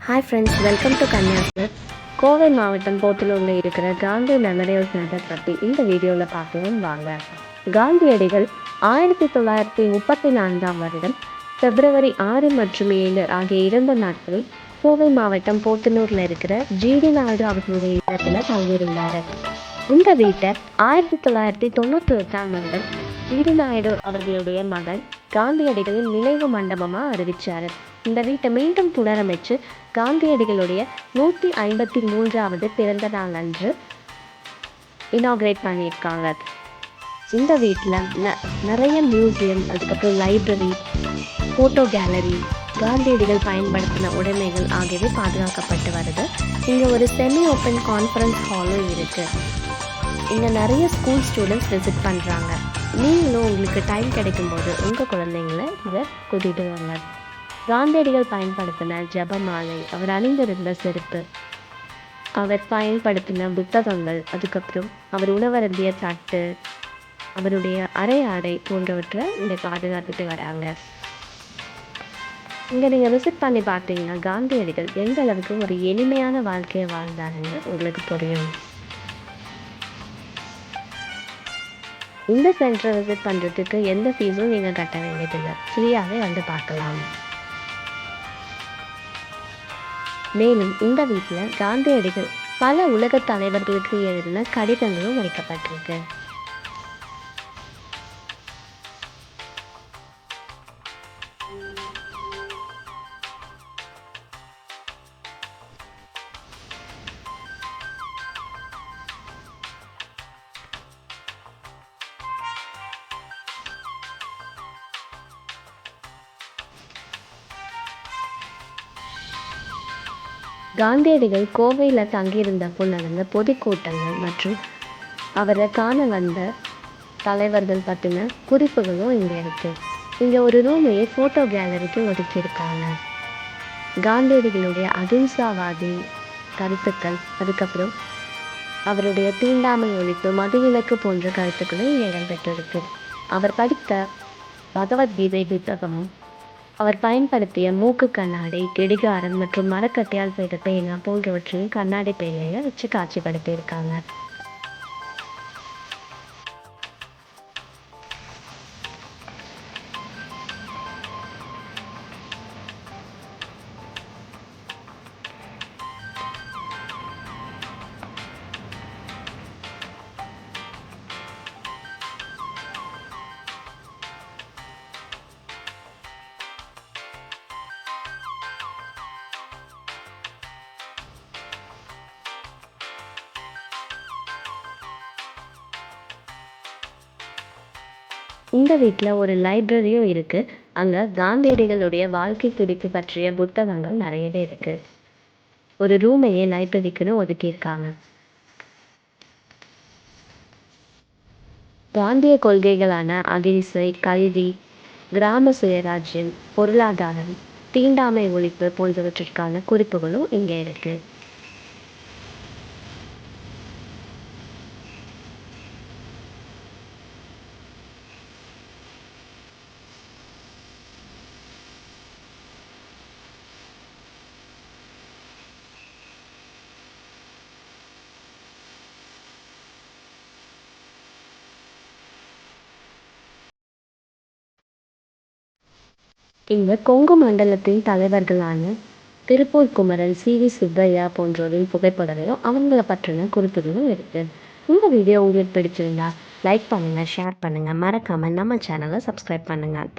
Hi friends, welcome to Kanyakumari. Kovai மாவட்டம் போத்தலூரில் இருக்கிற காந்தி மெமரியல் சென்டர் பற்றி இந்த வீடியோவில் பார்க்கவும் வாங்க. காந்தியடிகள் 1934 வருடம் பிப்ரவரி 6 மற்றும் 7 ஆகிய 2 நாட்களில் கோவை மாவட்டம் போத்தலூரில் இருக்கிற ஜிடி நாயுடு அவர்களுடைய இல்லத்தில் தங்கியிருந்தார். இந்த வீட்டை 1998 வருடம் ஜிடி நாயுடு அவர்களுடைய மகன் காந்தியடிகளின் நினைவு மண்டபமாக அறிவித்தார். இந்த வீட்டை மீண்டும் புனரமைச்சு காந்தியடிகளுடைய 153வது பிறந்த நாள் அன்று இனாக்ரேட் பண்ணியிருக்காங்க. இந்த வீட்டில் நிறைய மியூசியம், அதுக்கப்புறம் லைப்ரரி, ஃபோட்டோ கேலரி, காந்தியடிகள் பயன்படுத்தின உடைமைகள் ஆகியவை பாதுகாக்கப்பட்டு வருது. இங்கே ஒரு செமி ஓப்பன் கான்ஃபரன்ஸ் ஹாலும் இருக்குது. இங்கே நிறைய ஸ்கூல் ஸ்டூடெண்ட்ஸ் விசிட் பண்ணுறாங்க. நீங்களும் உங்களுக்கு டைம் கிடைக்கும்போது உங்கள் குழந்தைங்களை இதை கூட்டிகிட்டு வாங்க. காந்தியடிகள் பயன்படுத்தின ஜபமாலை, அவர் அணிந்திருந்த செருப்பு, அவர் பயன்படுத்தின புத்தகங்கள், அதுக்கப்புறம் அவர் உணவருந்திய தட்டு, அவருடைய அரை ஆடை போன்றவற்றை இங்கே பாதுகாத்துட்டு வராங்க. இங்கே நீங்கள் விசிட் பண்ணி பார்த்தீங்கன்னா காந்தியடிகள் எந்த அளவுக்கு ஒரு எளிமையான வாழ்க்கையை வாழ்ந்தாருன்னு உங்களுக்கு புரியும். இந்த சென்டரை விசிட் பண்ணுறதுக்கு எந்த ஃபீஸும் நீங்கள் கட்ட வேண்டியதில்லை, ஃப்ரீயாகவே வந்து பார்க்கலாம். மேலும் இந்த வீட்டில் காந்தியடிகள் பல உலக தலைவர்களுக்கு எழுதின கடிதங்களும் வைக்கப்பட்டிருக்கு. காந்தியடிகள் கோவையில் தங்கியிருந்தப்போ நடந்த பொதுக்கூட்டங்கள் மற்றும் அவரை காண வந்த தலைவர்கள் பற்றின குறிப்புகளும் இங்கே இருக்குது. இங்கே ஒரு ரூமையே ஃபோட்டோ கேலரிக்கு ஒதுக்கியிருக்காங்க. காந்தியடிகளுடைய அகிம்சாவாதி கருத்துக்கள், அதுக்கப்புறம் அவருடைய தீண்டாமை ஒழிப்பு, மதுவிலக்கு போன்ற கருத்துக்களும் இங்கே இடம்பெற்றிருக்கு. அவர் படித்த பகவத்கீதை புத்தகமும், அவர் பயன்படுத்திய மூக்கு கண்ணாடி, கெடிகாரம் மற்றும் மரக்கட்டையால் செய்த பேனா போன்றவற்றையும் கண்ணாடி பேனையை வச்சு காட்சிப்படுத்தியிருக்காங்க. இந்த வீட்டில் ஒரு லைப்ரரியும் இருக்குது. அங்கே காந்தியடிகளுடைய வாழ்க்கை துடிப்பு பற்றிய புத்தகங்கள் நிறையவே இருக்குது. ஒரு ரூமையே லைப்ரரிக்குன்னு ஒதுக்கியிருக்காங்க. காந்திய கொள்கைகளான அகிம்சை, கல்வி, கிராம சுயராஜ்யம், பொருளாதாரம், தீண்டாமை ஒழிப்பு போன்றவற்றிற்கான குறிப்புகளும் இங்கே இருக்குது. இங்கே கொங்கு மண்டலத்தின் தலைவர்களான திருப்பூர் குமரன், சி.வி. சுப்பையா போன்றோரின் புகைப்படங்களும் அவங்கள பற்றின குறிப்புகளும் இருக்குது. இந்த வீடியோ உங்களுக்கு பிடிச்சிருந்தா லைக் பண்ணுங்கள், ஷேர் பண்ணுங்கள், மறக்காமல் நம்ம சேனலை சப்ஸ்கிரைப் பண்ணுங்கள்.